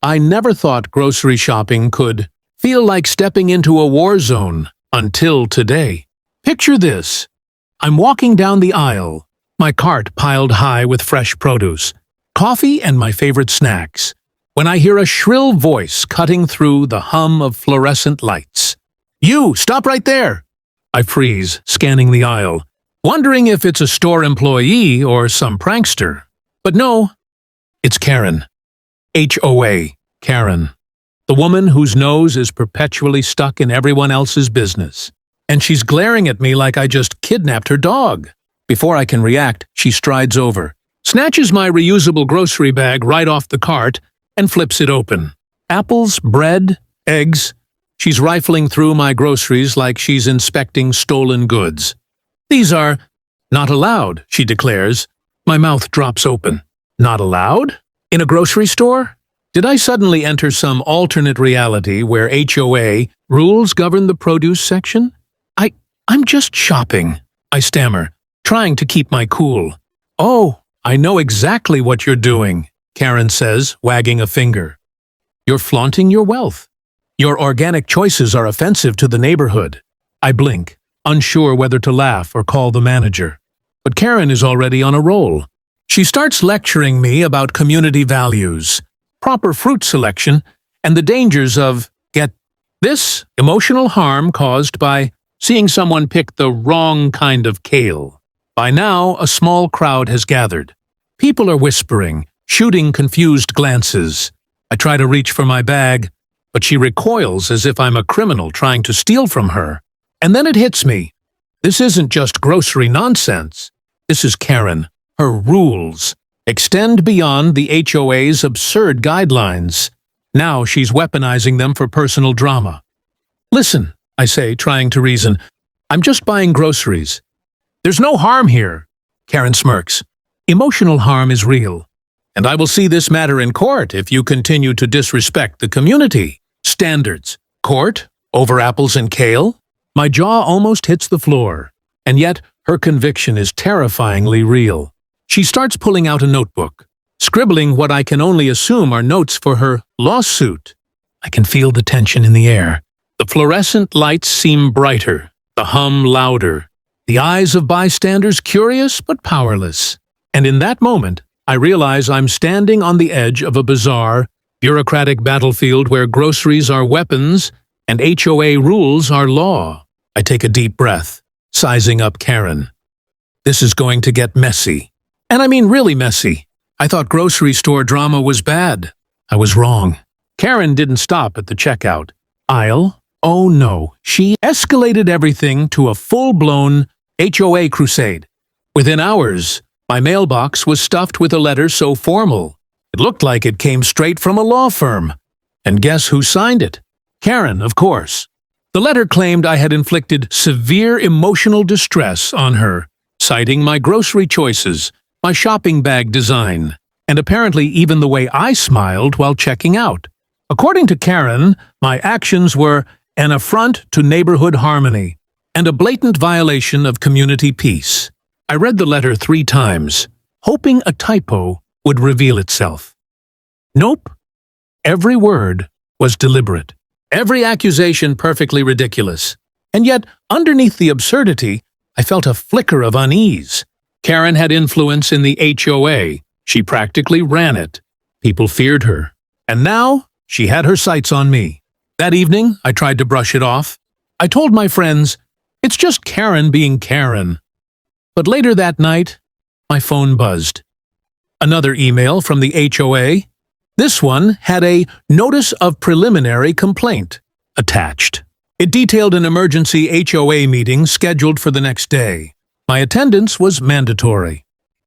I never thought grocery shopping could feel like stepping into a war zone until today. Picture this. I'm walking down the aisle, my cart piled high with fresh produce, coffee and my favorite snacks, when I hear a shrill voice cutting through the hum of fluorescent lights. "You, stop right there!" I freeze, scanning the aisle, wondering if it's a store employee or some prankster. But no, it's Karen. HOA Karen. The woman whose nose is perpetually stuck in everyone else's business. And she's glaring at me like I just kidnapped her dog. Before I can react, she strides over, snatches my reusable grocery bag right off the cart, and flips it open. Apples, bread, eggs. She's rifling through my groceries like she's inspecting stolen goods. "These are not allowed," she declares. My mouth drops open. Not allowed? In a grocery store? Did I suddenly enter some alternate reality where HOA rules govern the produce section? I'm just shopping, I stammer, trying to keep my cool. "Oh, I know exactly what you're doing," Karen says, wagging a finger. "You're flaunting your wealth. Your organic choices are offensive to the neighborhood." I blink, unsure whether to laugh or call the manager. But Karen is already on a roll. She starts lecturing me about community values, proper fruit selection, and the dangers of, get this, emotional harm caused by seeing someone pick the wrong kind of kale. By now, a small crowd has gathered. People are whispering, shooting confused glances. I try to reach for my bag, but she recoils as if I'm a criminal trying to steal from her. And then it hits me. This isn't just grocery nonsense. This is Karen. Her rules extend beyond the HOA's absurd guidelines. Now she's weaponizing them for personal drama. "Listen," I say, trying to reason. "I'm just buying groceries." "There's no harm here," Karen smirks. "Emotional harm is real, and I will see this matter in court if you continue to disrespect the community standards." Court? Over apples and kale? My jaw almost hits the floor, and yet her conviction is terrifyingly real. She starts pulling out a notebook, scribbling what I can only assume are notes for her lawsuit. I can feel the tension in the air. The fluorescent lights seem brighter, the hum louder, the eyes of bystanders curious but powerless. And in that moment, I realize I'm standing on the edge of a bizarre, bureaucratic battlefield where groceries are weapons and HOA rules are law. I take a deep breath, sizing up Karen. This is going to get messy. And I mean really messy. I thought grocery store drama was bad. I was wrong. Karen didn't stop at the checkout aisle. Oh no, she escalated everything to a full-blown HOA crusade. Within hours, my mailbox was stuffed with a letter so formal, it looked like it came straight from a law firm. And guess who signed it? Karen, of course. The letter claimed I had inflicted severe emotional distress on her, citing my grocery choices, my shopping bag design, and apparently even the way I smiled while checking out. According to Karen, my actions were an affront to neighborhood harmony and a blatant violation of community peace. I read the letter 3 times, hoping a typo would reveal itself. Nope. Every word was deliberate. Every accusation perfectly ridiculous. And yet, underneath the absurdity, I felt a flicker of unease. Karen had influence in the HOA. She practically ran it. People feared her. And now, she had her sights on me. That evening, I tried to brush it off. I told my friends, it's just Karen being Karen. But later that night, my phone buzzed. Another email from the HOA. This one had a notice of preliminary complaint attached. It detailed an emergency HOA meeting scheduled for the next day. My attendance was mandatory.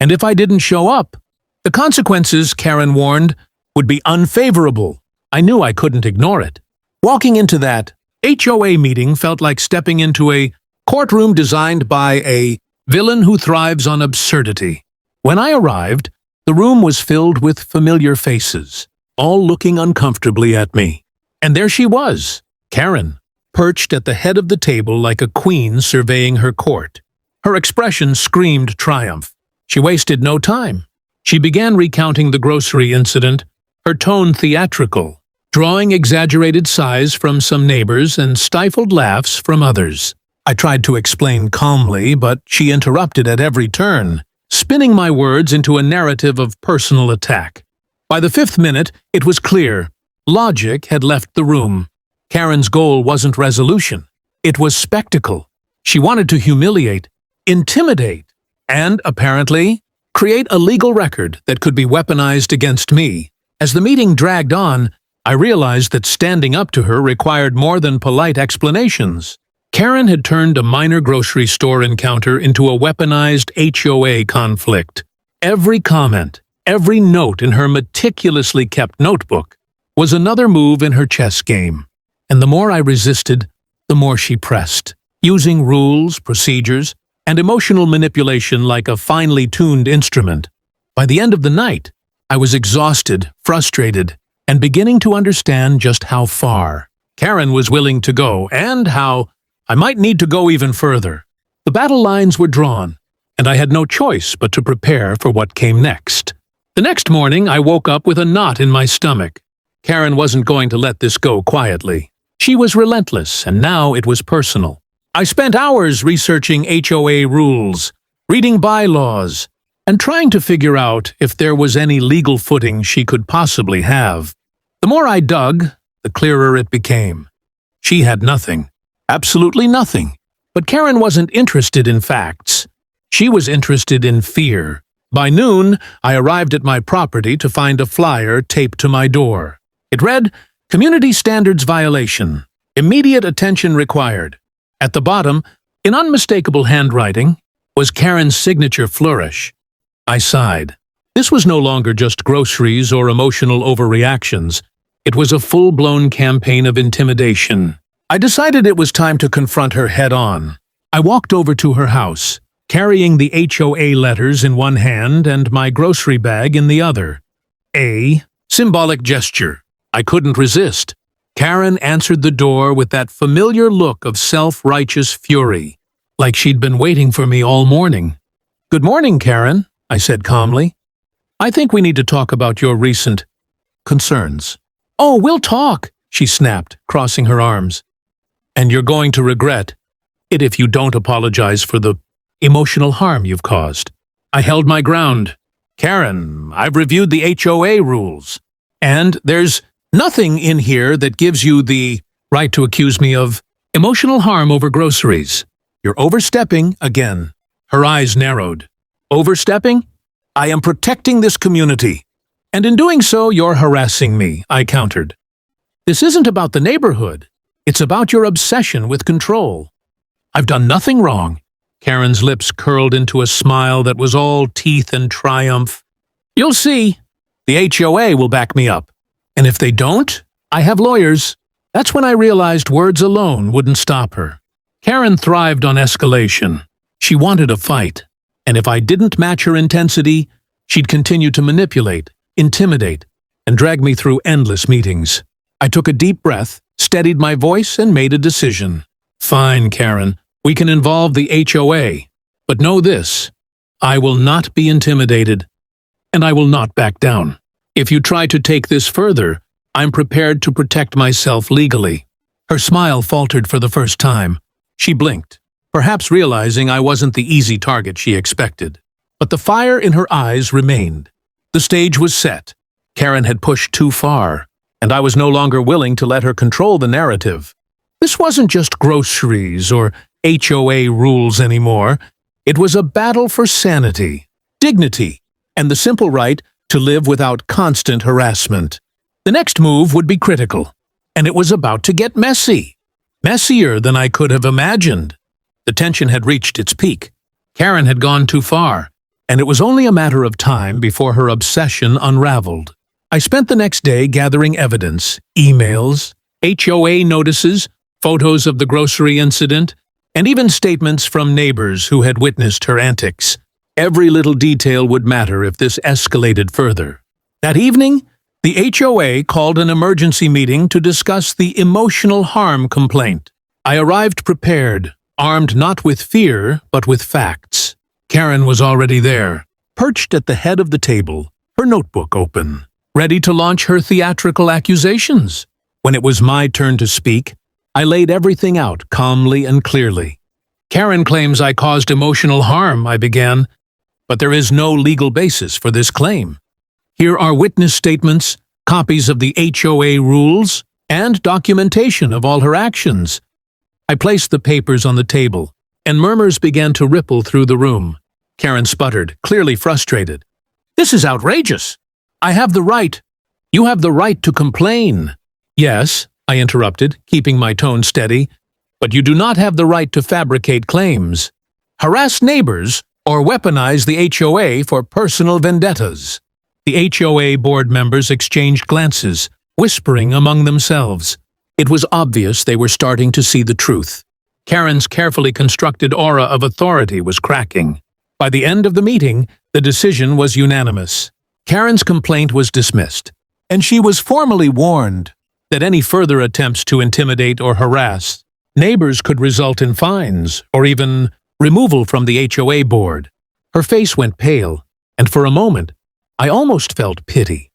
And if I didn't show up, the consequences, Karen warned, would be unfavorable. I knew I couldn't ignore it. Walking into that HOA meeting felt like stepping into a courtroom designed by a villain who thrives on absurdity. When I arrived, the room was filled with familiar faces, all looking uncomfortably at me. And there she was, Karen, perched at the head of the table like a queen surveying her court. Her expression screamed triumph. She wasted no time. She began recounting the grocery incident, her tone theatrical, drawing exaggerated sighs from some neighbors and stifled laughs from others. I tried to explain calmly, but she interrupted at every turn, spinning my words into a narrative of personal attack. By the 5th minute, it was clear. Logic had left the room. Karen's goal wasn't resolution. It was spectacle. She wanted to humiliate, intimidate, and, apparently, create a legal record that could be weaponized against me. As the meeting dragged on, I realized that standing up to her required more than polite explanations. Karen had turned a minor grocery store encounter into a weaponized HOA conflict. Every comment, every note in her meticulously kept notebook was another move in her chess game. And the more I resisted, the more she pressed, using rules, procedures, and emotional manipulation like a finely tuned instrument. By the end of the night, I was exhausted, frustrated, and beginning to understand just how far Karen was willing to go and how I might need to go even further. The battle lines were drawn, and I had no choice but to prepare for what came next. The next morning, I woke up with a knot in my stomach. Karen wasn't going to let this go quietly. She was relentless, and now it was personal. I spent hours researching HOA rules, reading bylaws, and trying to figure out if there was any legal footing she could possibly have. The more I dug, the clearer it became. She had nothing. Absolutely nothing. But Karen wasn't interested in facts. She was interested in fear. By noon, I arrived at my property to find a flyer taped to my door. It read, "Community Standards Violation. Immediate attention required." At the bottom, in unmistakable handwriting, was Karen's signature flourish. I sighed. This was no longer just groceries or emotional overreactions. It was a full-blown campaign of intimidation. I decided it was time to confront her head-on. I walked over to her house, carrying the HOA letters in one hand and my grocery bag in the other. A symbolic gesture. I couldn't resist. Karen answered the door with that familiar look of self-righteous fury, like she'd been waiting for me all morning. "Good morning, Karen," I said calmly. "I think we need to talk about your recent concerns." "Oh, we'll talk," she snapped, crossing her arms. "And you're going to regret it if you don't apologize for the emotional harm you've caused." I held my ground. "Karen, I've reviewed the HOA rules, and there's nothing in here that gives you the right to accuse me of emotional harm over groceries. You're overstepping again." Her eyes narrowed. "Overstepping? I am protecting this community. And in doing so, you're harassing me," I countered. "This isn't about the neighborhood. It's about your obsession with control." "I've done nothing wrong." Karen's lips curled into a smile that was all teeth and triumph. "You'll see. The HOA will back me up. And if they don't, I have lawyers." That's when I realized words alone wouldn't stop her. Karen thrived on escalation. She wanted a fight. And if I didn't match her intensity, she'd continue to manipulate, intimidate, and drag me through endless meetings. I took a deep breath, steadied my voice, and made a decision. "Fine, Karen, we can involve the HOA. But know this, I will not be intimidated, and I will not back down. If you try to take this further, I'm prepared to protect myself legally." Her smile faltered for the first time. She blinked, perhaps realizing I wasn't the easy target she expected. But the fire in her eyes remained. The stage was set. Karen had pushed too far, and I was no longer willing to let her control the narrative. This wasn't just groceries or HOA rules anymore. It was a battle for sanity, dignity, and the simple right to live without constant harassment. The next move would be critical, and it was about to get messy. Messier than I could have imagined. The tension had reached its peak. Karen had gone too far, and it was only a matter of time before her obsession unraveled. I spent the next day gathering evidence, emails, HOA notices, photos of the grocery incident, and even statements from neighbors who had witnessed her antics. Every little detail would matter if this escalated further. That evening, the HOA called an emergency meeting to discuss the emotional harm complaint. I arrived prepared, armed not with fear, but with facts. Karen was already there, perched at the head of the table, her notebook open. ready to launch her theatrical accusations. When it was my turn to speak, I laid everything out calmly and clearly. Karen claims I caused emotional harm, I began, but there is no legal basis for this claim. Here are witness statements, copies of the HOA rules, and documentation of all her actions. I placed the papers on the table, and murmurs began to ripple through the room. Karen sputtered, clearly frustrated. "This is outrageous. I have the right. You have the right to complain." "Yes," I interrupted, keeping my tone steady, "but you do not have the right to fabricate claims, harass neighbors, or weaponize the HOA for personal vendettas." The HOA board members exchanged glances, whispering among themselves. It was obvious they were starting to see the truth. Karen's carefully constructed aura of authority was cracking. By the end of the meeting, the decision was unanimous. Karen's complaint was dismissed, and she was formally warned that any further attempts to intimidate or harass neighbors could result in fines or even removal from the HOA board. Her face went pale, and for a moment, I almost felt pity.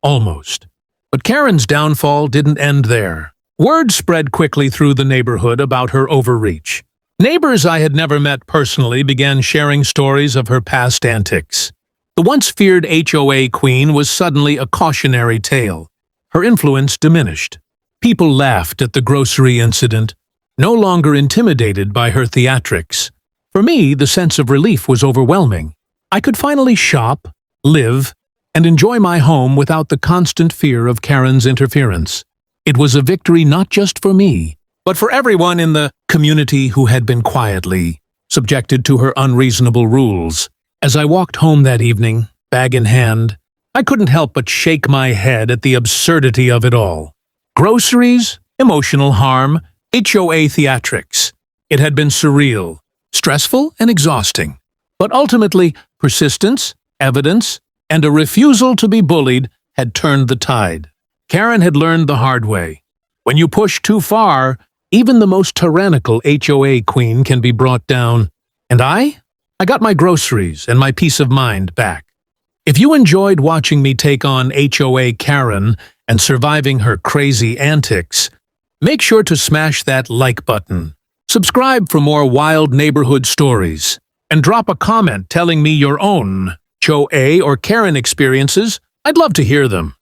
Almost. But Karen's downfall didn't end there. Word spread quickly through the neighborhood about her overreach. Neighbors I had never met personally began sharing stories of her past antics. The once feared HOA queen was suddenly a cautionary tale. Her influence diminished. People laughed at the grocery incident, no longer intimidated by her theatrics. For me, the sense of relief was overwhelming. I could finally shop, live, and enjoy my home without the constant fear of Karen's interference. It was a victory not just for me, but for everyone in the community who had been quietly subjected to her unreasonable rules. As I walked home that evening, bag in hand, I couldn't help but shake my head at the absurdity of it all. Groceries, emotional harm, HOA theatrics. It had been surreal, stressful, and exhausting. But ultimately, persistence, evidence, and a refusal to be bullied had turned the tide. Karen had learned the hard way. When you push too far, even the most tyrannical HOA queen can be brought down. And I got my groceries and my peace of mind back. If you enjoyed watching me take on HOA Karen and surviving her crazy antics, make sure to smash that like button. Subscribe for more wild neighborhood stories, and drop a comment telling me your own HOA or Karen experiences. I'd love to hear them.